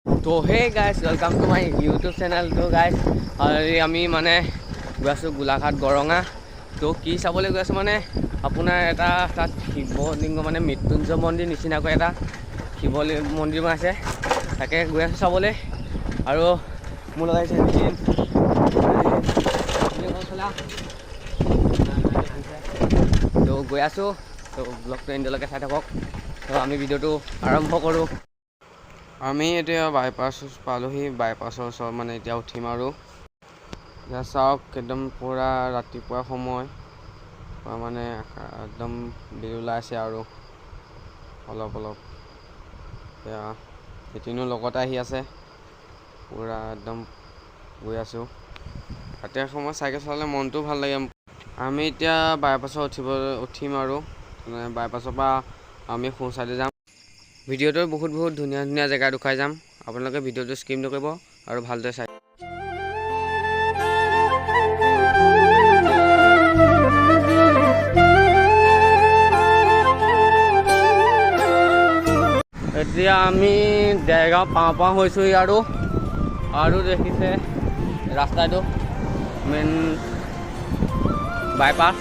तो hey guys welcome to my YouTube channel. तो guys আমি মানে গৈ আছোঁ গোলাঘাট গৰঙা। তো কি চাবলৈ গৈ আছোঁ মানে আপোনাৰ এটা তাত শিৱলিংগ মানে মৃত্যুঞ্জয় মন্দিৰ নিচিনাকৈ এটা শিৱলিংগ মন্দিৰ আছে, তাকে গৈ আছোঁ চাবলৈ। আৰু মোৰ লগত তো গৈ আছোঁ। তো ব্লগটো এণ্ডলৈকে চাই থাকক। তো আমি ভিডিঅ'টো আৰম্ভ কৰোঁ। আমি এতিয়া বাইপাছ পালোহি, বাইপাছৰ ওচৰত মানে এতিয়া উঠিম আৰু এতিয়া চাওক একদম পূৰা ৰাতিপুৱা সময় মানে একদম দেৰি ওলাইছে আৰু অলপ এতিয়া এদিনো লগতে আহি আছে, পূৰা একদম গৈ আছোঁ। ৰাতিপুৱা সময় চাইকেল চলালে মনটো ভাল লাগে। আমি এতিয়া বাইপাছত উঠিম আৰু বাইপাছৰ পৰা আমি সোঁ চাইডে যাম। ভিডিঅ'টো বহুত ধুনীয়া ধুনীয়া জেগা দেখুৱাই যাম, আপোনালোকে ভিডিঅ'টো স্কিপ নকৰিব আৰু ভালদৰে চাই। এতিয়া আমি দেৰগাঁও পাওঁ হৈছোঁ আৰু দেখিছে ৰাস্তাটো মেইন বাইপাছ।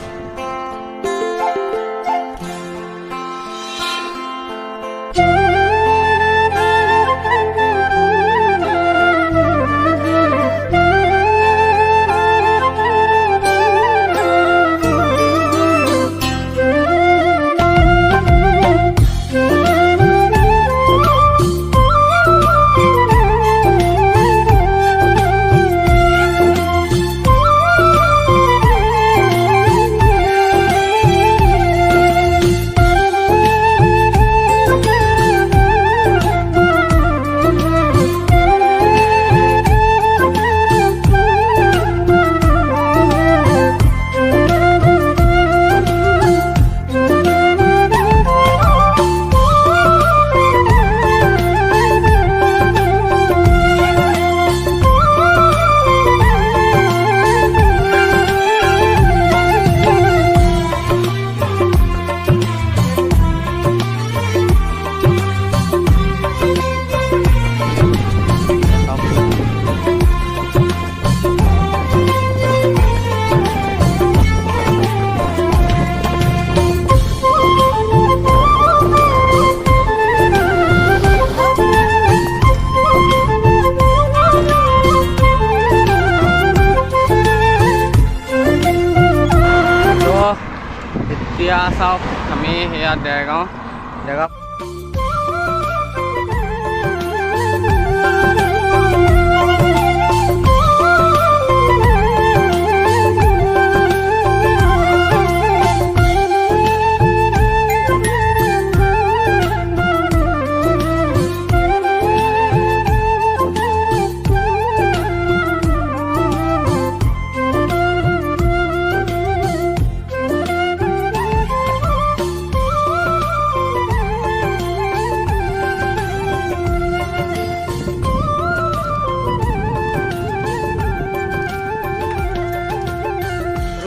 এতিয়া চাওক আমি সেয়া দেৰগাঁও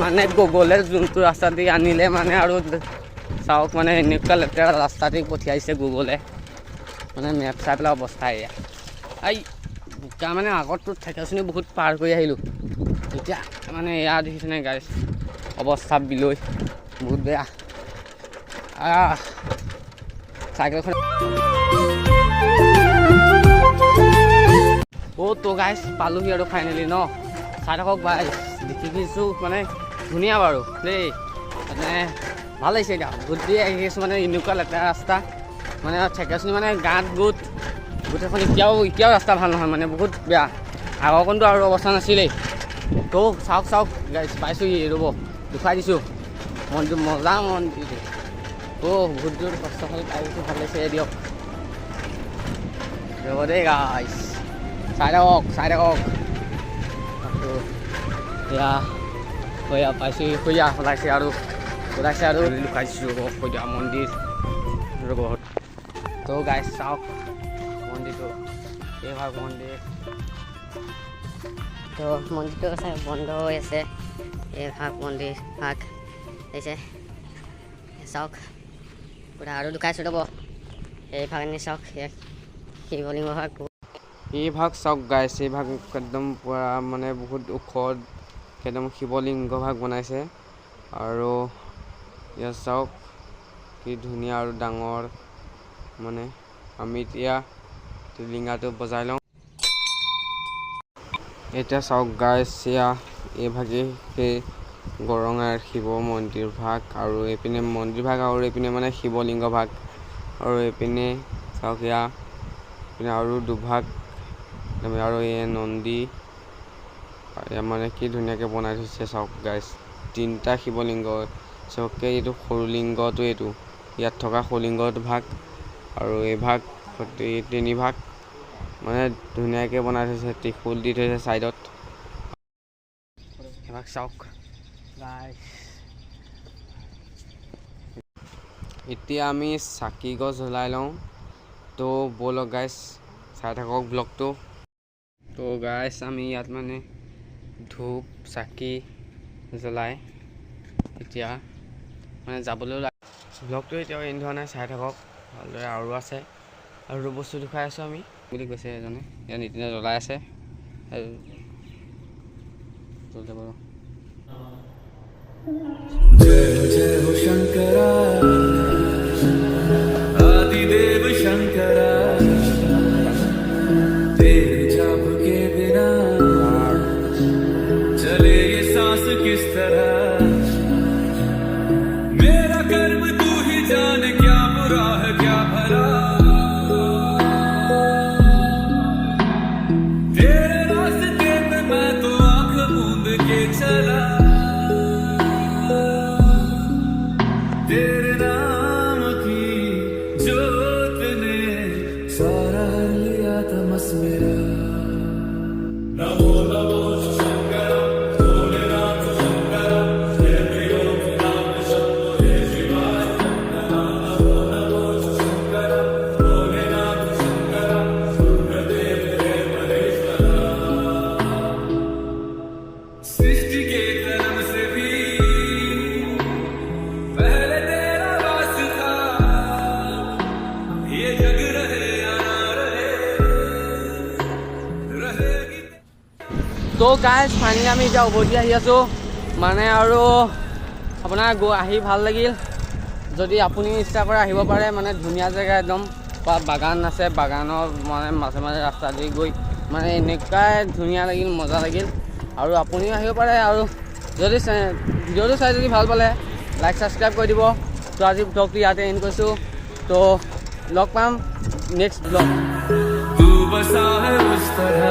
মানে গুগলে যোনটো ৰাস্তা দি আনিলে মানে আৰু চাওক মানে এনেকুৱা লেতেৰা ৰাস্তা দি পঠিয়াইছে গুগলে, মানে মেপ চাই পেলাই অৱস্থা এয়া। এই বোকা মানে আগততো থেকেচনি বহুত পাৰ কৰি আহিলোঁ, এতিয়া মানে এয়া দেখিছেনে গাইছ অৱস্থা বিলৈ বহুত বেয়া। চাইকেলখন তো গাইছ পালোহি আৰু ফাইনেলি ন। চাই থাকক গাইছ, দেখিছোঁ মানে ধুনীয়া বাৰু দেই, মানে ভাল লাগিছে। এতিয়া বহুত দেৰি আহি আছোঁ, মানে এনেকুৱা লেতেৰা ৰাস্তা মানে থেকেচনি মানে গাঁত গোটেইখন এতিয়াও ৰাস্তা ভাল নহয়, মানে বহুত বেয়া। আগৰকণটো আৰু অৱস্থা নাছিলেই। তো চাওক গাইছ পাইছোঁ ৰ'ব দেখুৱাই দিছোঁ মন্দিৰটো, মজা মন্দিৰটো। বহুত দূৰ কষ্ট কৰি পাইছোঁ, ভাল লাগিছে দিয়ক। ৰ'ব দেই গাইছ, চাই থাকক। এয়া পাইছোঁ ওলাইছে আৰু লুকাইছোঁ ৰ'ব মন্দিৰ ৰ'ব। তো গাইছ চাওক মন্দিৰটো, এইভাগ মন্দিৰ। তো মন্দিৰটো বন্ধ হৈ আছে, এইভাগ মন্দিৰ ভাগ হৈছে চাওক। পুৰা আৰু লুকাইছোঁ ৰ'ব, এইভাগ নি চাওক শিৱলিংগ ভাগ এই ভাগ চাওক গাইছ, এই ভাগ একদম পূৰা মানে বহুত ওখ একদম শিৱলিংগ ভাগ বনাইছে। আৰু ইয়াত চাওক কি ধুনীয়া আৰু ডাঙৰ, মানে আমি এতিয়া লিঙাটো বজাই লওঁ। এতিয়া চাওক গাইছ, এই ভাগেই সেই গৰঙাৰ শিৱ মন্দিৰ ভাগ, আৰু এইপিনে মন্দিৰ ভাগ, আৰু এইপিনে মানে শিৱলিংগ ভাগ, আৰু এইপিনে চাওক এইপিনে আৰু দুভাগ, আৰু এই নন্দী মানে কি ধুনীয়াকৈ বনাই থৈছে চাওক গাইছ। 3টা শিৱলিংগ, চবতকৈ এইটো সৰু লিংগটো, এইটো ইয়াত থকা সৰুলিংগটো ভাগ, আৰু এই ভাগ, এই 3 ভাগ মানে ধুনীয়াকৈ বনাই থৈছে, ত্ৰিশূল দি থৈছে ছাইডত। এভাগ চাওক গাইছ। এতিয়া আমি চাকি গছ জ্বলাই লওঁ। তো ব'লক গাইছ, চাই থাকক ব্লগটো। তো গাইছ আমি ইয়াত মানে ধূপ চাকি জ্বলাই এতিয়া মানে যাবলৈ ব্লগটো এতিয়াও এণ্ড হোৱা নাই, চাই থাকক ভালদৰে। আৰু আছে, আৰু বস্তু দেখুৱাই আছোঁ আমি বুলি কৈছে এজনে। ইয়াত নিতিনে জ্বলাই আছে বাৰু। जय जय हो शंकरा आदिदेव शंकरा, तेरे जाप के बिना चले ये सांस किस तरह। मेरा कर्म तू ही जाने, क्या बुरा है क्या भला। तेरे रास्ते पे मैं तो आंख मूंद के चला, तेरे नाम की जोत ने सारा लिया तमस मेरा। नमो नमो शंकर भोलेनाथ शंकर, जय प्रियोनाथ शंभो जय शिवाय। नमो नमो शंकर भोलेनाथ शंकर, गुरुदेव जय महेश्वरा। सृष्टि के कर्म से भी पहले तेरा वास था, ये जग रहे या ना रहे, रहेगी। তো গাইজ ফাইনেলি আমি এতিয়া উভতি আহি আছোঁ মানে, আৰু আপোনাৰ আহি ভাল লাগিল। যদি আপুনি ইচ্ছা কৰে আহিব পাৰে, মানে ধুনীয়া জেগা একদম, বাগান আছে, বাগানৰ মানে মাজে মাজে ৰাস্তা দি গৈ মানে এনেকুৱাই ধুনীয়া লাগিল, মজা লাগিল। আৰু আপুনিও আহিব পাৰে। আৰু যদি ভিডিঅ'টো চাই যদি ভাল পালে লাইক ছাবস্ক্ৰাইব কৰি দিব। তো আজি ব্লগটো ইয়াতে এণ্ড কৰিছোঁ। তো লগ পাম নেক্সট ব্লগ। तू बसा